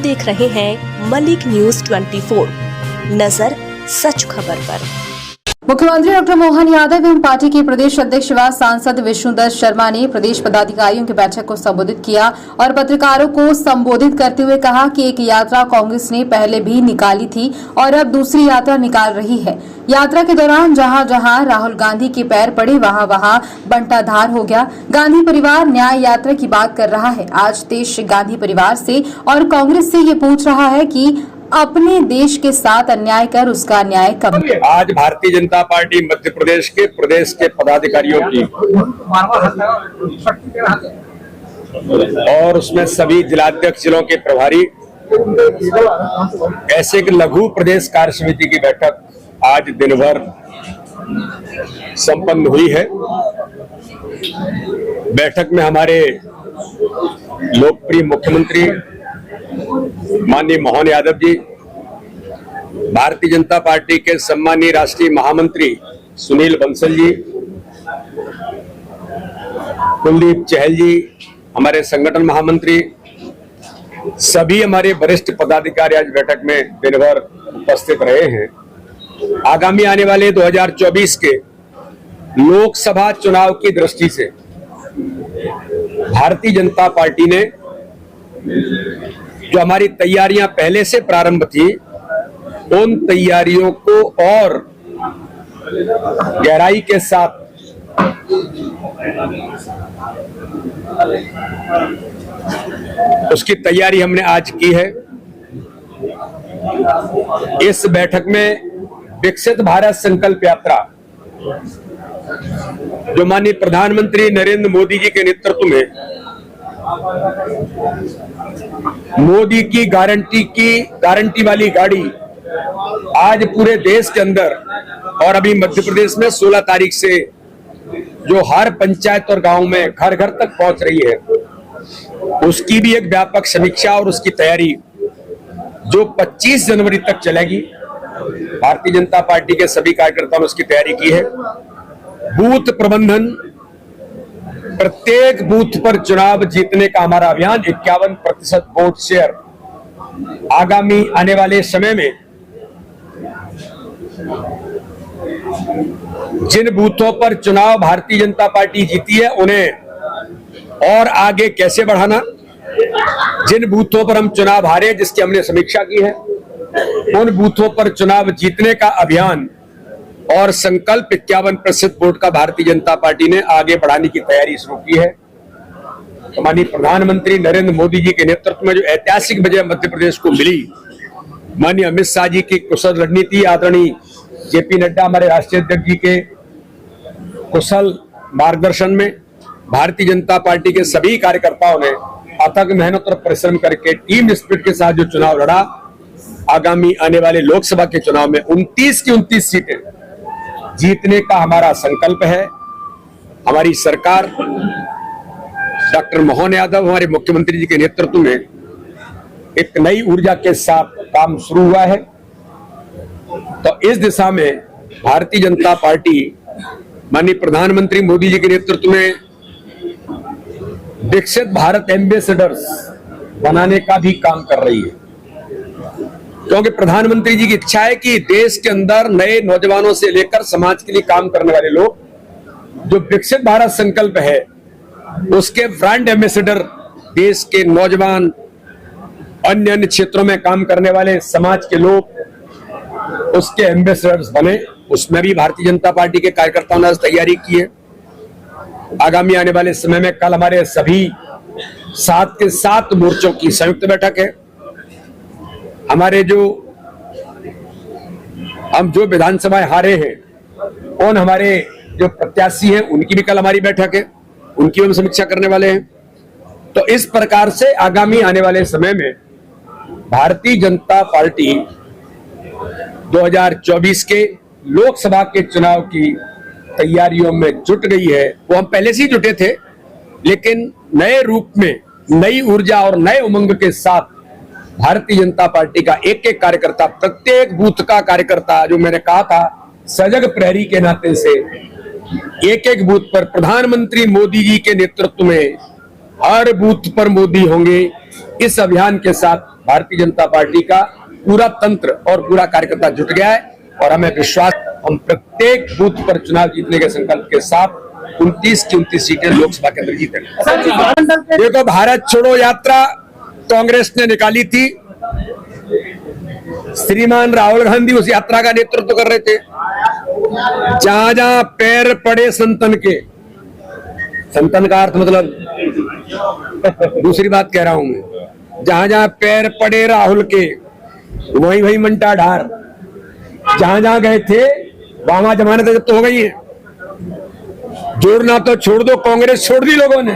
देख रहे हैं मलिक न्यूज 24, नजर सच खबर पर। मुख्यमंत्री डॉक्टर मोहन यादव एवं पार्टी के प्रदेश अध्यक्ष व सांसद विष्णुदत्त शर्मा ने प्रदेश पदाधिकारियों की बैठक को संबोधित किया और पत्रकारों को संबोधित करते हुए कहा कि एक यात्रा कांग्रेस ने पहले भी निकाली थी और अब दूसरी यात्रा निकाल रही है। यात्रा के दौरान जहां जहां राहुल गांधी के पैर पड़े वहां वहां बंटाधार हो गया। गांधी परिवार न्याय यात्रा की बात कर रहा है। आज देश गांधी परिवार से और कांग्रेस से ये पूछ रहा है कि अपने देश के साथ अन्याय कर उसका न्याय कब। आज भारतीय जनता पार्टी मध्य प्रदेश के पदाधिकारियों की और उसमें सभी जिलाध्यक्ष जिलों के प्रभारी ऐसे एक लघु प्रदेश कार्य समिति की बैठक आज दिन भर संपन्न हुई है। बैठक में हमारे लोकप्रिय मुख्यमंत्री माननीय मोहन यादव जी, भारतीय जनता पार्टी के सम्मानीय राष्ट्रीय महामंत्री सुनील बंसल जी, कुलदीप चहल जी, हमारे संगठन महामंत्री, सभी हमारे वरिष्ठ पदाधिकारी आज बैठक में दिन भर उपस्थित रहे हैं। आगामी आने वाले 2024 के लोकसभा चुनाव की दृष्टि से भारतीय जनता पार्टी ने जो हमारी तैयारियां पहले से प्रारंभ थी, उन तैयारियों को और गहराई के साथ उसकी तैयारी हमने आज की है। इस बैठक में विकसित भारत संकल्प यात्रा जो माननीय प्रधानमंत्री नरेंद्र मोदी जी के नेतृत्व में मोदी की गारंटी वाली गाड़ी आज पूरे देश के अंदर और अभी मध्य प्रदेश में 16 तारीख से जो हर पंचायत और गांव में घर घर तक पहुंच रही है, उसकी भी एक व्यापक समीक्षा और उसकी तैयारी जो 25 जनवरी तक चलेगी। भारतीय जनता पार्टी के सभी कार्यकर्ताओं ने उसकी तैयारी की है। बूथ प्रबंधन, प्रत्येक बूथ पर चुनाव जीतने का हमारा अभियान 51% वोट शेयर आगामी आने वाले समय में जिन बूथों पर चुनाव भारतीय जनता पार्टी जीती है उन्हें और आगे कैसे बढ़ाना, जिन बूथों पर हम चुनाव हारे जिसकी हमने समीक्षा की है, उन बूथों पर चुनाव जीतने का अभियान और संकल्प 51% वोट का भारतीय जनता पार्टी ने आगे बढ़ाने की तैयारी शुरू की है। तो माननीय प्रधानमंत्री नरेंद्र मोदी जी के नेतृत्व में जो ऐतिहासिक विजय मध्य प्रदेश को मिली, माननीय अमित शाह जी की कुशल रणनीति, आदरणीय जेपी नड्डा हमारे राष्ट्रीय अध्यक्ष जी के कुशल मार्गदर्शन में भारतीय जनता पार्टी के सभी कार्यकर्ताओं ने अथक मेहनत और परिश्रम करके टीम स्पिरिट के साथ जो चुनाव लड़ा, आगामी आने वाले लोकसभा के चुनाव में 29 की 29 सीटें जीतने का हमारा संकल्प है। हमारी सरकार डॉक्टर मोहन यादव हमारे मुख्यमंत्री जी के नेतृत्व में एक नई ऊर्जा के साथ काम शुरू हुआ है। तो इस दिशा में भारतीय जनता पार्टी माननीय प्रधानमंत्री मोदी जी के नेतृत्व में विकसित भारत एम्बेसडर्स बनाने का भी काम कर रही है, क्योंकि प्रधानमंत्री जी की इच्छा है कि देश के अंदर नए नौजवानों से लेकर समाज के लिए काम करने वाले लोग, जो विकसित भारत संकल्प है उसके ब्रांड एम्बेसडर देश के नौजवान, अन्य क्षेत्रों में काम करने वाले समाज के लोग उसके एम्बेसडर्स बने। उसमें भी भारतीय जनता पार्टी के कार्यकर्ताओं ने तैयारी की है। आगामी आने वाले समय में कल हमारे सभी 7 के 7 मोर्चों की संयुक्त बैठक है। हमारे हम जो विधानसभाएं हारे हैं, उन हमारे जो प्रत्याशी हैं उनकी भी कल हमारी बैठक है, उनकी हम समीक्षा करने वाले हैं। तो इस प्रकार से आगामी आने वाले समय में भारतीय जनता पार्टी 2024 के लोकसभा के चुनाव की तैयारियों में जुट गई है। वो हम पहले से ही जुटे थे, लेकिन नए रूप में, नई ऊर्जा और नए उमंग के साथ भारतीय जनता पार्टी का एक एक कार्यकर्ता, प्रत्येक बूथ का कार्यकर्ता, जो मैंने कहा था सजग प्रहरी के नाते से एक एक बूथ पर प्रधानमंत्री मोदी जी के नेतृत्व में हर बूथ पर मोदी होंगे, इस अभियान के साथ भारतीय जनता पार्टी का पूरा तंत्र और पूरा कार्यकर्ता जुट गया है और हमें विश्वास, हम प्रत्येक बूथ पर चुनाव जीतने के संकल्प के साथ 29 की 29 सीटें लोकसभा के अंदर जीतेंगे। ये तो भारत छोड़ो यात्रा कांग्रेस ने निकाली थी, श्रीमान राहुल गांधी उस यात्रा का नेतृत्व कर रहे थे। जहां जहां पैर पड़े संतन के, संतन का अर्थ मतलब दूसरी बात कह रहा हूं मैं, जहां जहां पैर पड़े राहुल के वहीं वहीं मंटा ढार, जहां जहां गए थे वहां जमानत जब तो हो गई है। जोड़ना तो छोड़ दो, कांग्रेस छोड़ दी लोगों ने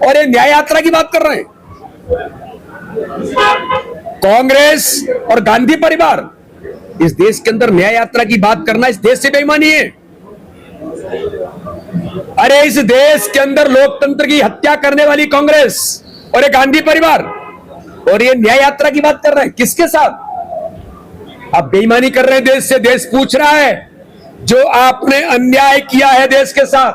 और ये न्याय यात्रा की बात कर रहे हैं। कांग्रेस और गांधी परिवार, इस देश के अंदर न्याय यात्रा की बात करना इस देश से बेईमानी है। अरे इस देश के अंदर लोकतंत्र की हत्या करने वाली कांग्रेस और ये गांधी परिवार, और ये न्याय यात्रा की बात कर रहे हैं किसके साथ? आप बेईमानी कर रहे हैं देश से। देश पूछ रहा है, जो आपने अन्याय किया है देश के साथ,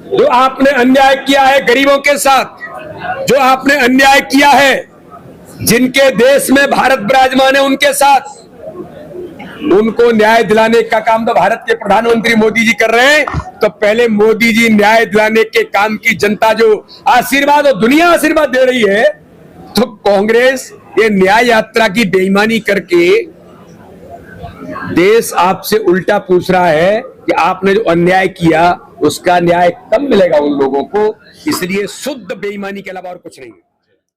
जो आपने अन्याय किया है गरीबों के साथ, जो आपने अन्याय किया है जिनके देश में भारत विराजमान है उनके साथ, उनको न्याय दिलाने का काम तो भारत के प्रधानमंत्री मोदी जी कर रहे हैं। तो पहले मोदी जी न्याय दिलाने के काम की जनता जो आशीर्वाद और दुनिया आशीर्वाद दे रही है, तो कांग्रेस ये न्याय यात्रा की बेईमानी करके देश आपसे उल्टा पूछ रहा है कि आपने जो अन्याय किया उसका न्याय कब मिलेगा उन लोगों को। इसलिए शुद्ध बेईमानी के अलावा और कुछ नहीं।